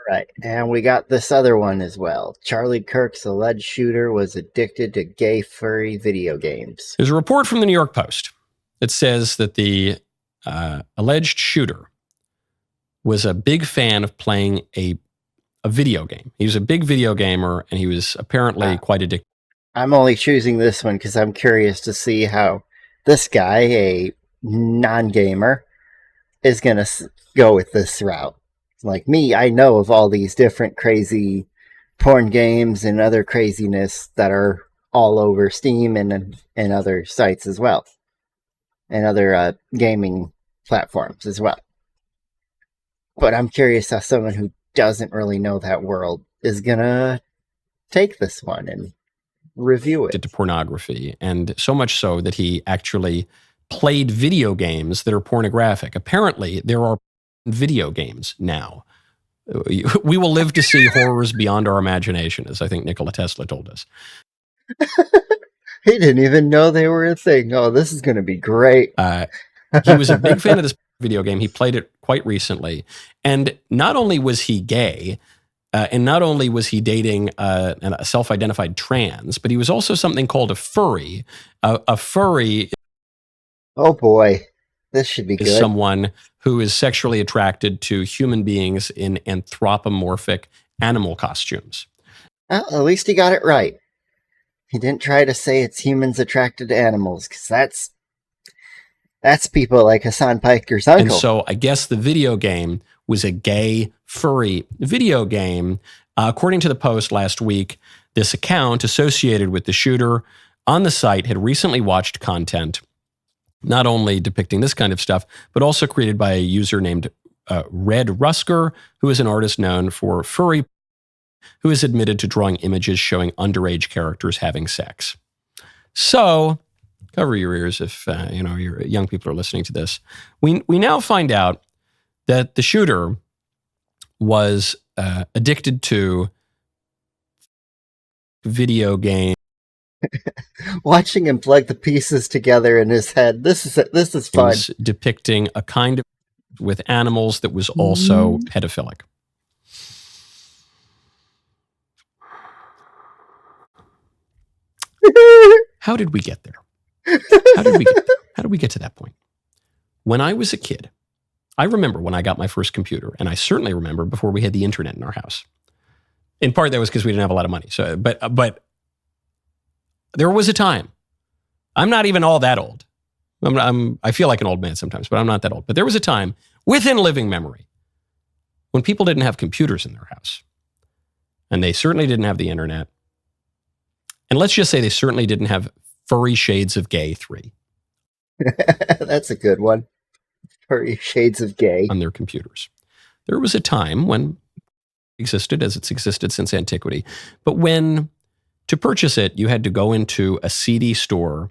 Right. And we got this other one as well. Charlie Kirk's alleged shooter was addicted to gay furry video games. There's a report from the New York Post that says that the alleged shooter was a big fan of playing a video game. He was a big video gamer, and he was apparently quite addicted. I'm only choosing this one because I'm curious to see how this guy, a non-gamer, is going to go with this route. Like me, I know of all these different crazy porn games and other craziness that are all over Steam and other sites as well. And other gaming platforms as well. But I'm curious how someone who doesn't really know that world is going to take this one and review it. To pornography, and so much so that he actually played video games that are pornographic. Apparently, there are video games now. We will live to see horrors beyond our imagination, as I think Nikola Tesla told us. He didn't even know they were a thing. Oh, this is going to be great. He was a big fan of this video game. He played it quite recently. And not only was he gay, and not only was he dating a self-identified trans, but he was also something called a furry. A furry... Oh boy, this should be good. Is someone who is sexually attracted to human beings in anthropomorphic animal costumes. Well, at least he got it right. He didn't try to say it's humans attracted to animals, because that's people like Hassan Piker's uncle. And so I guess the video game was a gay, furry video game. According to the Post last week, this account associated with the shooter on the site had recently watched content not only depicting this kind of stuff, but also created by a user named Red Rusker, who is an artist known for furry, who is admitted to drawing images showing underage characters having sex. So, cover your ears if your young people are listening to this. We now find out that the shooter was addicted to video games. Watching him plug the pieces together in his head, this is fun. Depicting a kind of with animals that was also pedophilic. How did we get there? How did we get to that point? When I was a kid, I remember when I got my first computer, and I certainly remember before we had the internet in our house. In part, that was because we didn't have a lot of money. So, but there was a time. I'm not even all that old. I feel like an old man sometimes, but I'm not that old. But there was a time within living memory when people didn't have computers in their house, and they certainly didn't have the internet. And let's just say they certainly didn't have Furry Shades of Gay 3. That's a good one. Furry Shades of Gay. On their computers. There was a time when it existed, as it's existed since antiquity, but when to purchase it, you had to go into a seedy store,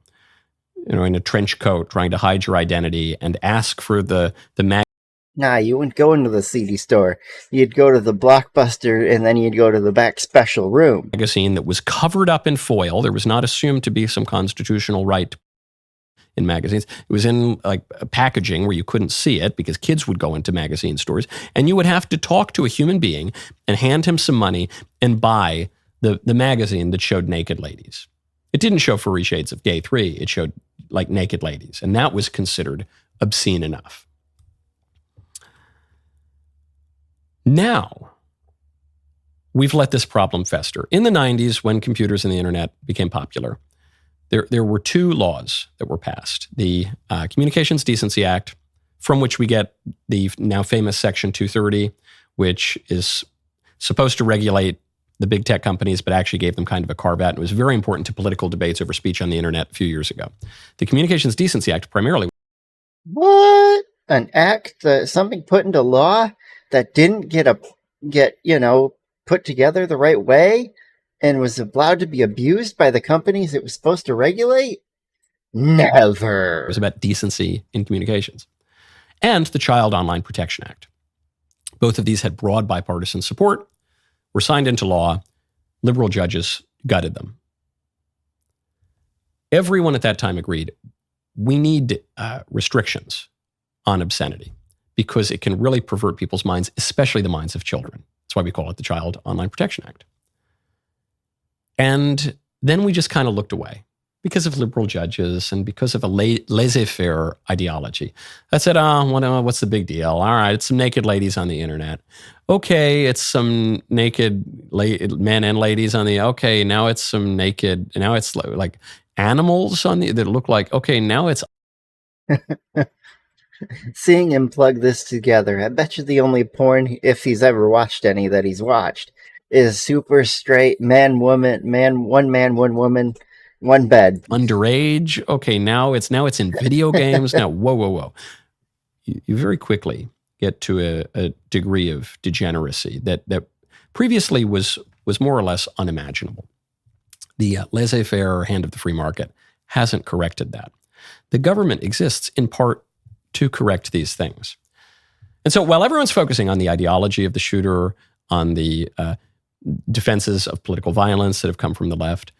in a trench coat, trying to hide your identity and ask for the mag. Nah, you wouldn't go into the CD store. You'd go to the Blockbuster, and then you'd go to the back special room. Magazine that was covered up in foil. There was not assumed to be some constitutional right in magazines. It was in like packaging where you couldn't see it because kids would go into magazine stores, and you would have to talk to a human being and hand him some money and buy the magazine that showed naked ladies. It didn't show Furry Shades of Gay 3. It showed like naked ladies, and that was considered obscene enough. Now, we've let this problem fester. In the 90s, when computers and the internet became popular, there were two laws that were passed. The Communications Decency Act, from which we get the now famous Section 230, which is supposed to regulate the big tech companies, but actually gave them kind of a carve-out. And it was very important to political debates over speech on the internet a few years ago. The Communications Decency Act primarily... What? An act, something put into law that didn't get put together the right way and was allowed to be abused by the companies it was supposed to regulate? Never. It was about decency in communications. And the Child Online Protection Act. Both of these had broad bipartisan support, were signed into law. Liberal judges gutted them. Everyone at that time agreed, we need restrictions on obscenity, because it can really pervert people's minds, especially the minds of children. That's why we call it the Child Online Protection Act. And then we just kind of looked away because of liberal judges and because of a laissez-faire ideology. I said, what's the big deal? All right, it's some naked ladies on the internet. Okay, it's some naked men and ladies on the, okay, now it's some naked, now it's like animals on the, that look like, okay, now it's. Seeing him plug this together, I bet you the only porn, if he's ever watched any that he's watched, is super straight man, woman, man, one woman, one bed. Underage. Okay, now it's in video games. Now, whoa. You very quickly get to a degree of degeneracy that previously was more or less unimaginable. The laissez-faire hand of the free market hasn't corrected that. The government exists in part to correct these things. And so while everyone's focusing on the ideology of the shooter, on the defenses of political violence that have come from the left,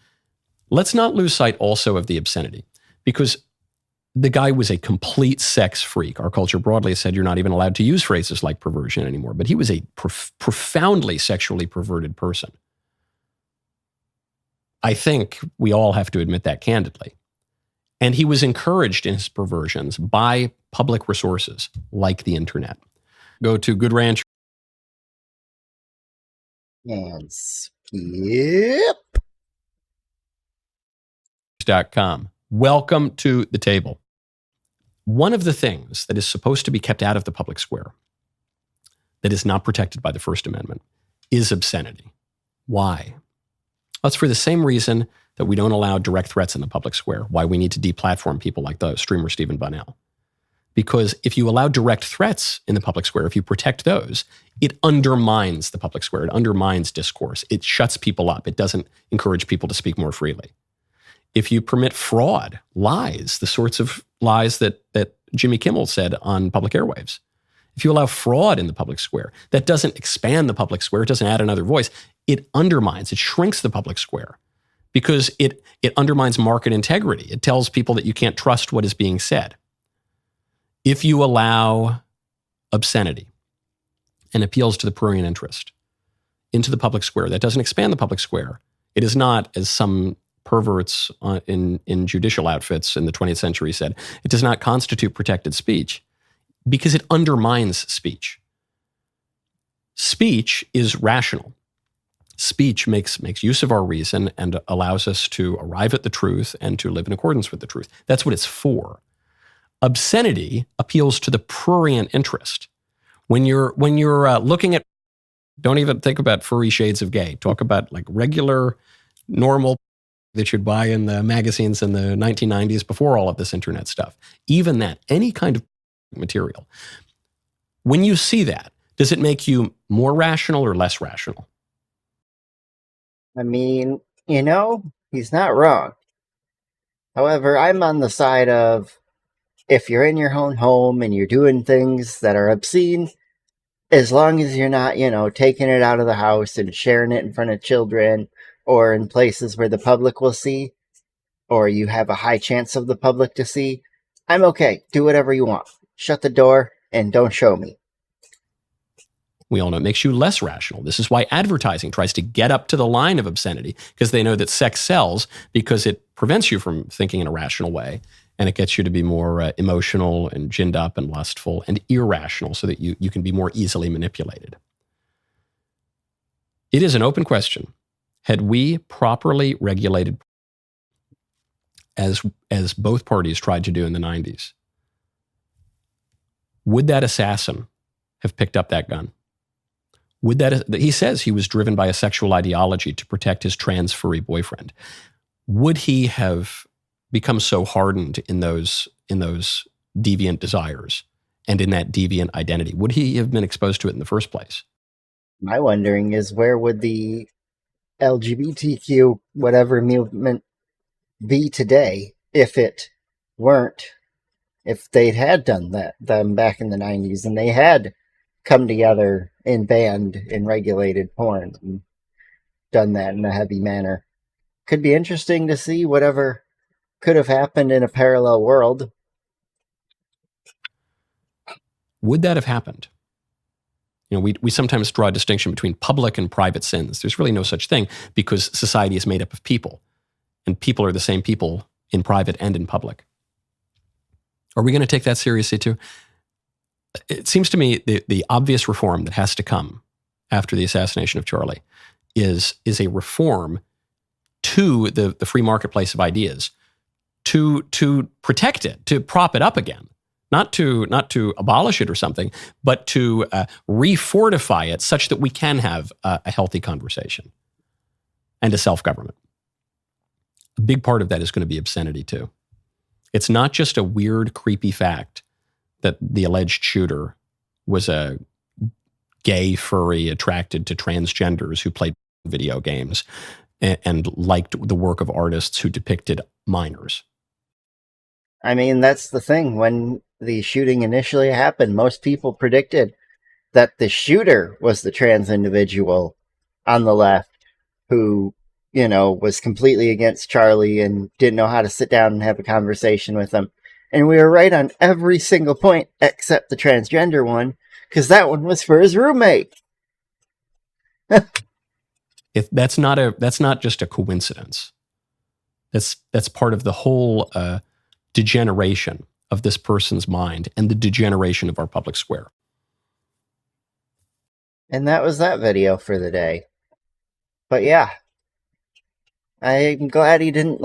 let's not lose sight also of the obscenity, because the guy was a complete sex freak. Our culture broadly said you're not even allowed to use phrases like perversion anymore, but he was a profoundly sexually perverted person. I think we all have to admit that candidly. And he was encouraged in his perversions by public resources like the internet. Go to Good Ranch. And skip. .com. Welcome to the table. One of the things that is supposed to be kept out of the public square, that is not protected by the First Amendment, is obscenity. Why? Well, it's for the same reason that we don't allow direct threats in the public square, why we need to deplatform people like the streamer Stephen Bunnell. Because if you allow direct threats in the public square, if you protect those, it undermines the public square. It undermines discourse. It shuts people up. It doesn't encourage people to speak more freely. If you permit fraud, lies, the sorts of lies that Jimmy Kimmel said on public airwaves, if you allow fraud in the public square, that doesn't expand the public square, it doesn't add another voice, it undermines, it shrinks the public square because it undermines market integrity. It tells people that you can't trust what is being said. If you allow obscenity and appeals to the prurient interest into the public square, that doesn't expand the public square. It is not, as some perverts in judicial outfits in the 20th century said, it does not constitute protected speech because it undermines speech. Speech is rational. Speech makes use of our reason and allows us to arrive at the truth and to live in accordance with the truth. That's what it's for. Obscenity appeals to the prurient interest. When you're looking at, don't even think about furry shades of gay. Talk about like regular, normal that you'd buy in the magazines in the 1990s before all of this internet stuff. Even that, any kind of material. When you see that, does it make you more rational or less rational? I mean, he's not wrong. However, I'm on the side of, if you're in your own home and you're doing things that are obscene, as long as you're not, taking it out of the house and sharing it in front of children or in places where the public will see, or you have a high chance of the public to see, I'm okay. Do whatever you want. Shut the door and don't show me. We all know it makes you less rational. This is why advertising tries to get up to the line of obscenity, because they know that sex sells, because it prevents you from thinking in a rational way. And it gets you to be more emotional and ginned up and lustful and irrational so that you can be more easily manipulated. It is an open question. Had we properly regulated, as both parties tried to do in the 90s, would that assassin have picked up that gun? He says he was driven by a sexual ideology to protect his trans furry boyfriend. Would he have become so hardened in those deviant desires and in that deviant identity? Would he have been exposed to it in the first place? My wondering is, where would the LGBTQ whatever movement be today if they had done that them back in the 90s and they had come together and banned and regulated porn and done that in a heavy manner? Could be interesting to see whatever could have happened in a parallel world. Would that have happened? We sometimes draw a distinction between public and private sins. There's really no such thing because society is made up of people, and people are the same people in private and in public. Are we going to take that seriously too? It seems to me the obvious reform that has to come after the assassination of Charlie is a reform to the free marketplace of ideas, to protect it, to prop it up again, not to abolish it or something, but to refortify it such that we can have a healthy conversation and a self-government. A big part of that is going to be obscenity too. It's not just a weird, creepy fact that the alleged shooter was a gay furry attracted to transgenders who played video games and liked the work of artists who depicted minors. I mean, that's the thing. When the shooting initially happened, most people predicted that the shooter was the trans individual on the left who, was completely against Charlie and didn't know how to sit down and have a conversation with him. And we were right on every single point except the transgender one, because that one was for his roommate. That's not just a coincidence. That's part of the whole degeneration of this person's mind and the degeneration of our public square. And that was that video for the day. But yeah, I'm glad he didn't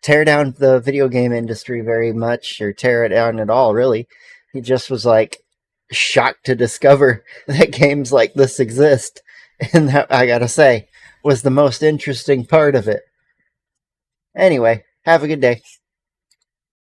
tear down the video game industry very much, or tear it down at all, really. He just was shocked to discover that games like this exist. And that, I gotta say, was the most interesting part of it. Anyway, have a good day.